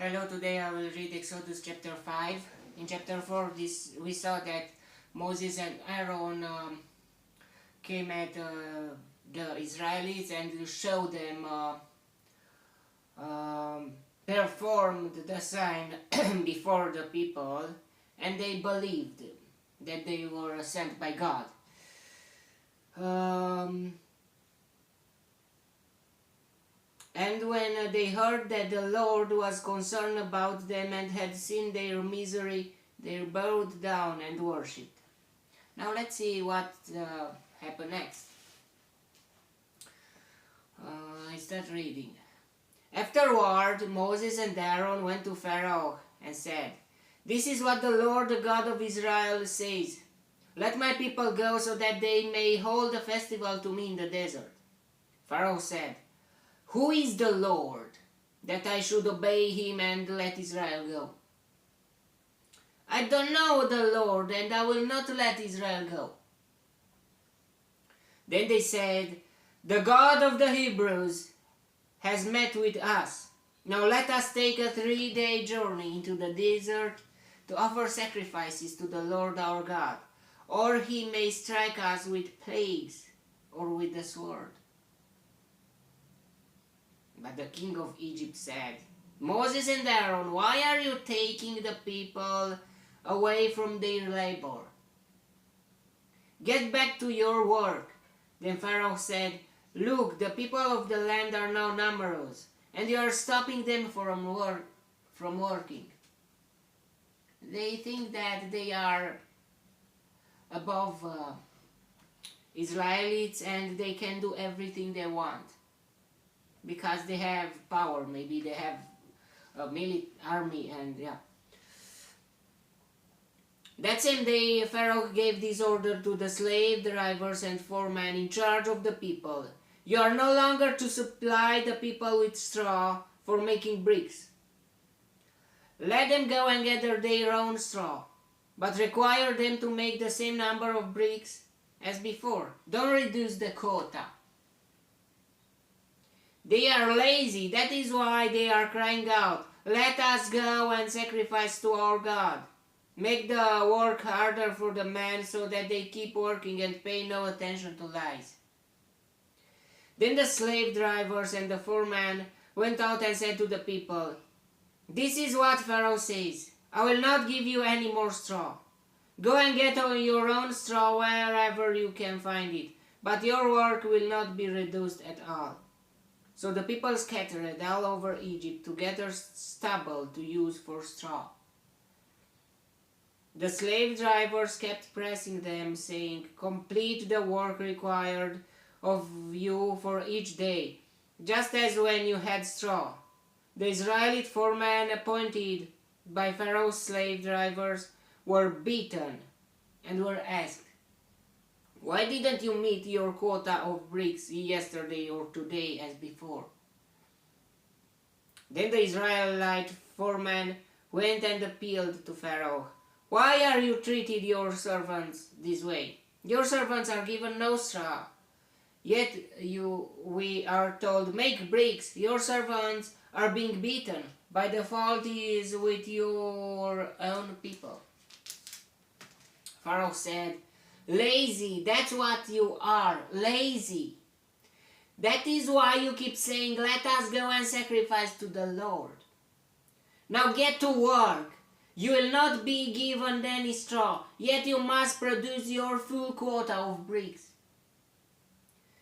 Hello, today I will read Exodus chapter 5. In chapter 4, we saw that Moses and Aaron came at the Israelites and showed them, performed the sign before the people, and they believed that they were sent by God. And when they heard that the Lord was concerned about them and had seen their misery, they bowed down and worshipped. Now let's see what happened next. I start reading. Afterward, Moses and Aaron went to Pharaoh and said, "This is what the Lord, the God of Israel, says. Let my people go so that they may hold a festival to me in the desert." Pharaoh said, "Who is the Lord, that I should obey him and let Israel go?" "I don't know the Lord, and I will not let Israel go." Then they said, "The God of the Hebrews has met with us. Now let us take a 3-day journey into the desert to offer sacrifices to the Lord our God, or he may strike us with plagues or with the sword." But the king of Egypt said, "Moses and Aaron, why are you taking the people away from their labor? Get back to your work." Then Pharaoh said, "Look, the people of the land are now numerous, and you are stopping them from working." They think that they are above Israelites and they can do everything they want because they have power. Maybe they have a army, and yeah. That same day, Pharaoh gave this order to the slave drivers and foremen in charge of the people: "You are no longer to supply the people with straw for making bricks. Let them go and gather their own straw, but require them to make the same number of bricks as before. Don't reduce the quota. They are lazy, that is why they are crying out, 'Let us go and sacrifice to our God.' Make the work harder for the men so that they keep working and pay no attention to lies." Then the slave drivers and the foremen went out and said to the people, "This is what Pharaoh says: I will not give you any more straw. Go and get your own straw wherever you can find it, but your work will not be reduced at all." So the people scattered all over Egypt to gather stubble to use for straw. The slave drivers kept pressing them, saying, "Complete the work required of you for each day, just as when you had straw." The Israelite foremen appointed by Pharaoh's slave drivers were beaten and were asked, "Why didn't you meet your quota of bricks yesterday or today as before?" Then the Israelite foreman went and appealed to Pharaoh, "Why are you treating your servants this way? Your servants are given no straw. Yet we are told, 'Make bricks.' Your servants are being beaten. By the fault is with your own people." Pharaoh said, "Lazy, that's what you are, lazy. That is why you keep saying, 'Let us go and sacrifice to the Lord.' Now get to work. You will not be given any straw, yet you must produce your full quota of bricks."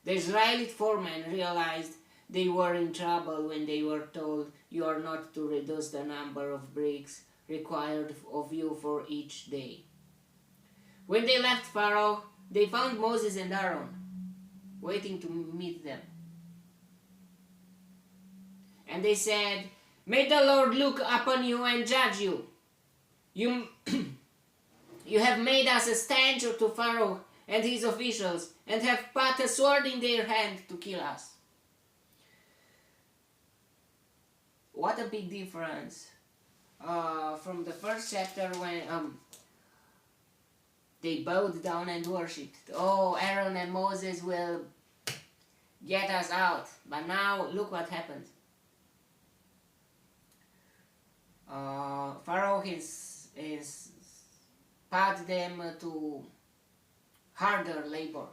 The Israelite foremen realized they were in trouble when they were told, "You are not to reduce the number of bricks required of you for each day." When they left Pharaoh, they found Moses and Aaron waiting to meet them. And they said, "May the Lord look upon you and judge you. You have made us a stench to Pharaoh and his officials, and have put a sword in their hand to kill us." What a big difference from the first chapter when they bowed down and worshipped. "Oh, Aaron and Moses will get us out." But now look what happened. his path them to harder labor.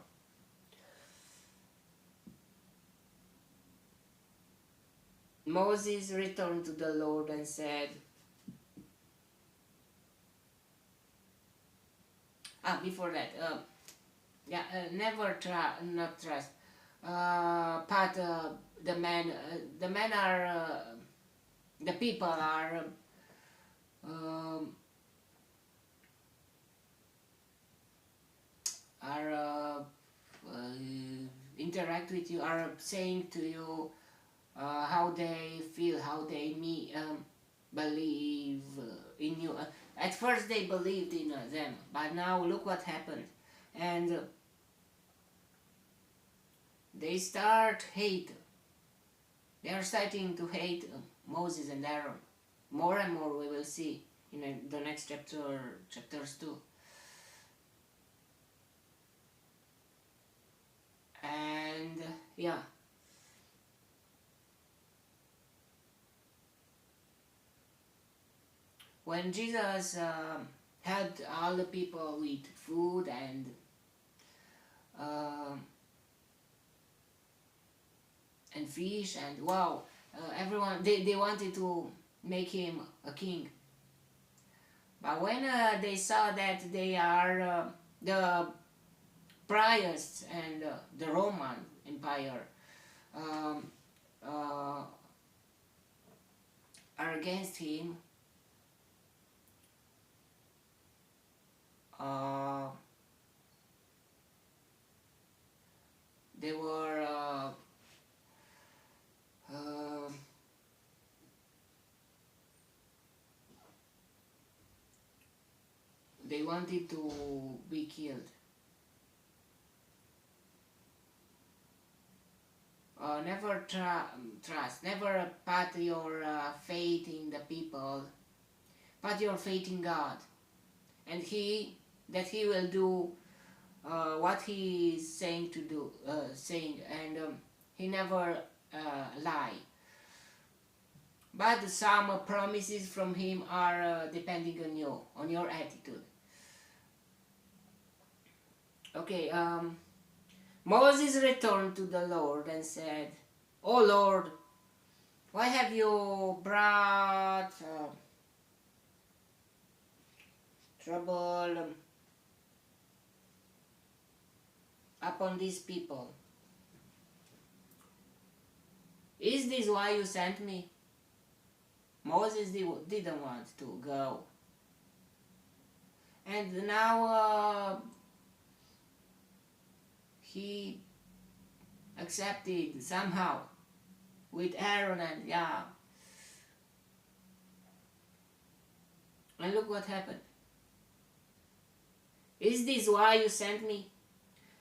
Moses returned to the Lord and said, before that, never not trust. But the men are, the people are interact with you, are saying to you how they feel, how they believe in you. At first they believed in them, but now look what happened. And they start hate. They are starting to hate Moses and Aaron. More and more we will see in the next chapters too. And yeah. When Jesus helped all the people with food and fish, and wow, everyone, they wanted to make him a king. But when they saw that they are the Prius and the Roman Empire are against him, they were they wanted to be killed. Never trust, never put your faith in the people, put your faith in God, and He will do what He is saying to do, and He never lie. But some promises from Him are depending on you, on your attitude. Okay. Moses returned to the Lord and said, "O Lord, why have you brought trouble upon these people? Is this why you sent me?" Moses didn't want to go. And now he accepted somehow with Aaron, and and look what happened. Is this why you sent me?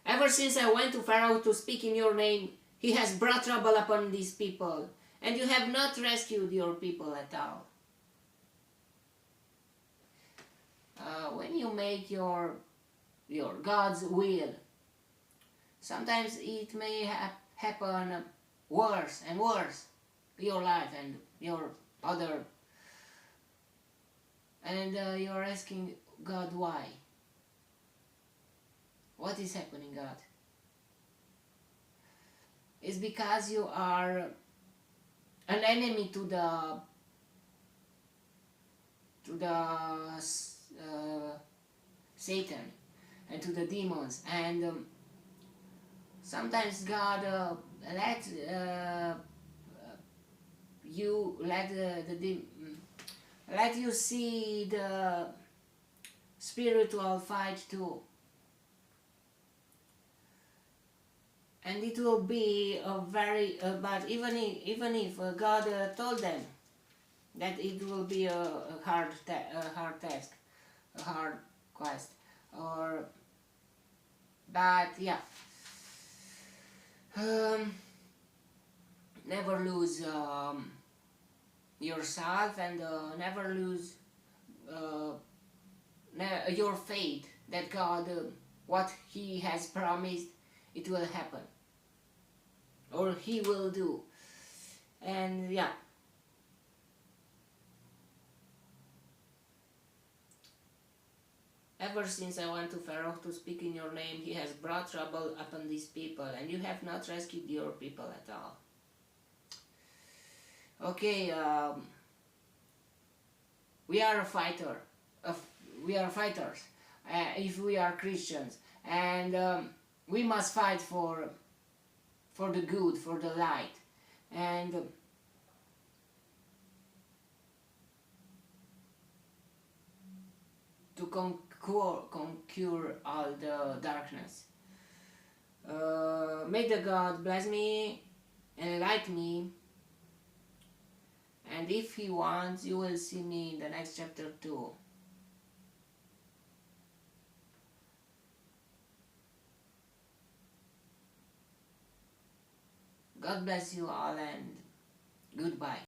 Ever since I went to Pharaoh to speak in your name, he has brought trouble upon these people, and you have not rescued your people at all. When you make your God's will, sometimes it may happen worse and worse in your life and your other, and you're asking God why. What is happening, God? It's because you are an enemy to the Satan and to the demons, and sometimes God let you see the spiritual fight too, and it will be a very but even if God told them that it will be a hard task, a hard quest, but never lose yourself, and never lose your faith that God, what He has promised, it will happen, or He will do. And Ever since I went to Pharaoh to speak in your name, he has brought trouble upon these people, and you have not rescued your people at all. Okay, we are a fighter. We are fighters if we are Christians, and we must fight for the good, for the light, and to conquer all the darkness. May the God bless me and light me, and if He wants, you will see me in the next chapter too. God bless you all, and goodbye.